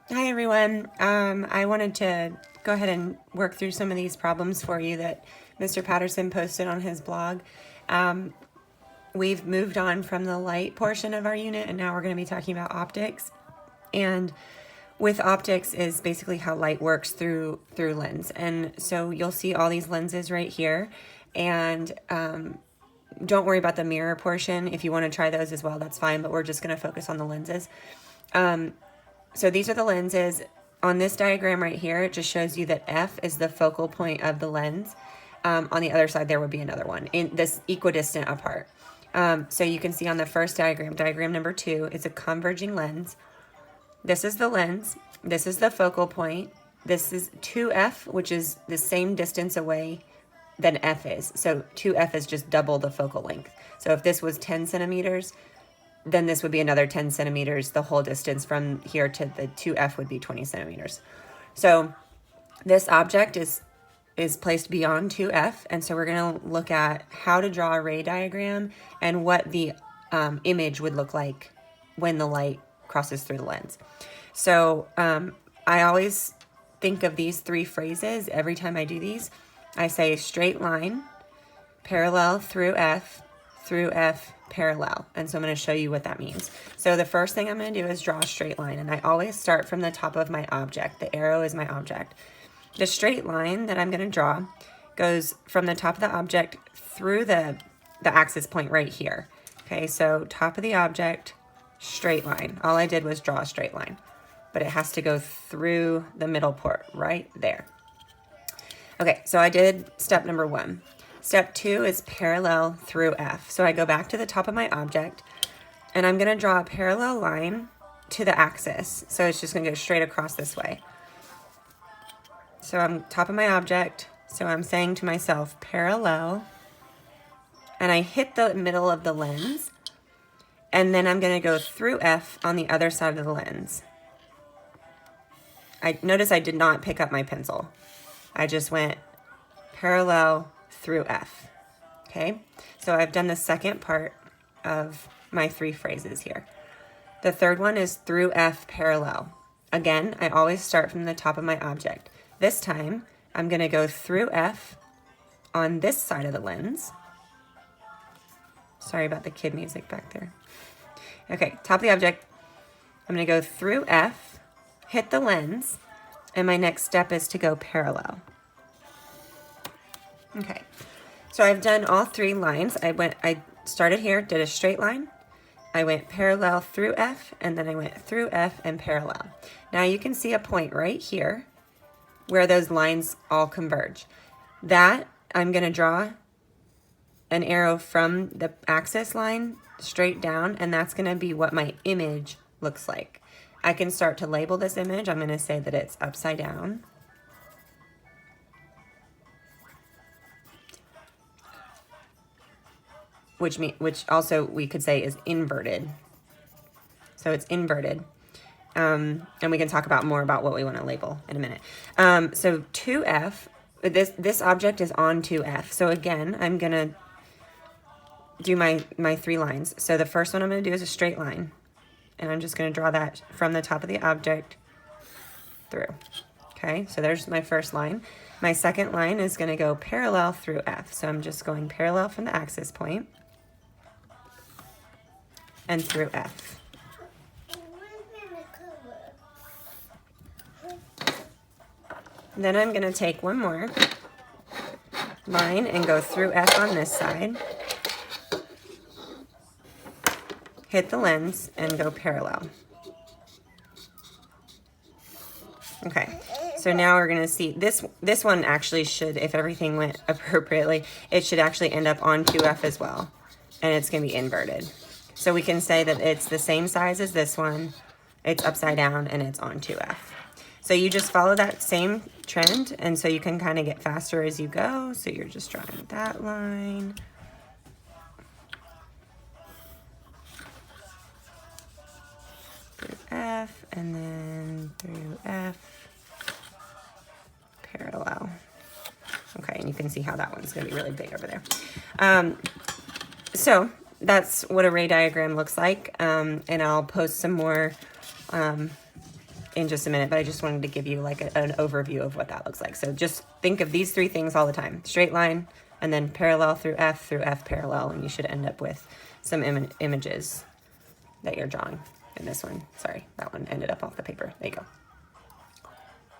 Hi everyone. I wanted to go ahead and work through some of these problems for you that Mr. Patterson posted on his blog. We've moved on from the light portion of our unit and now we're going to be talking about optics. And with optics is basically how light works through lens. And so you'll see all these lenses right here. And don't worry about the mirror portion. If you want to try those as well, that's fine, but we're just going to focus on the lenses. So these are the lenses. On this diagram right here, it just shows you that F is the focal point of the lens. On the other side, there would be another one in this equidistant apart. So you can see on the first diagram, diagram number 2, is a converging lens. This is the lens. This is the focal point. This is 2F, which is the same distance away than F is. So 2F is just double the focal length. So if this was 10 centimeters, then this would be another 10 centimeters. The whole distance from here to the 2F would be 20 centimeters. So this object is placed beyond 2F, and so we're going to look at how to draw a ray diagram and what the image would look like when the light crosses through the lens. So I always think of these 3 phrases every time I do these. I say straight line, parallel through F, parallel. And so I'm going to show you what that means. So the first thing I'm going to do is draw a straight line. And I always start from the top of my object. The arrow is my object. The straight line that I'm going to draw goes from the top of the object through the axis point right here. Okay, so top of the object, straight line. All I did was draw a straight line. But it has to go through the middle port right there. Okay, so I did step number 1. Step 2 is parallel through F. So I go back to the top of my object and I'm going to draw a parallel line to the axis. So it's just going to go straight across this way. So I'm top of my object. So I'm saying to myself, parallel, and I hit the middle of the lens, and then I'm going to go through F on the other side of the lens. I notice I did not pick up my pencil. I just went parallel through F. Okay, so I've done the second part of my 3 phrases here. The third one is through F parallel. Again, I always start from the top of my object. This time, I'm going to go through F on this side of the lens. Sorry about the kid music back there. Okay, top of the object. I'm going to go through F, hit the lens, and my next step is to go parallel. Okay, so I've done all 3 lines. I started here, did a straight line. I went parallel through F, and then I went through F and parallel. Now you can see a point right here where those lines all converge. That I'm going to draw an arrow from the axis line straight down, and that's going to be what my image looks like. I can start to label this image. I'm going to say that it's upside down. Which also we could say is inverted. So it's inverted. And we can talk about more about what we want to label in a minute. So 2F, this object is on 2F. So again, I'm going to do my 3 lines. So the first one I'm going to do is a straight line. And I'm just going to draw that from the top of the object through. Okay, so there's my first line. My second line is going to go parallel through F. So I'm just going parallel from the axis point and through F. Then I'm going to take one more line and go through F on this side, hit the lens, and go parallel. Okay, so now we're going to see this one actually should, if everything went appropriately, it should actually end up on 2F as well, and it's going to be inverted. So we can say that it's the same size as this one, it's upside down, and it's on 2F. So you just follow that same trend, and so you can kind of get faster as you go. So you're just drawing that line. Through F, and then through F, parallel. Okay, and you can see how that one's going to be really big over there. So that's what a ray diagram looks like, and I'll post some more in just a minute, but I just wanted to give you like an overview of what that looks like. So just think of these three things all the time. Straight line, and then parallel through F parallel, and you should end up with some images that you're drawing in this one. Sorry, that one ended up off the paper. There you go.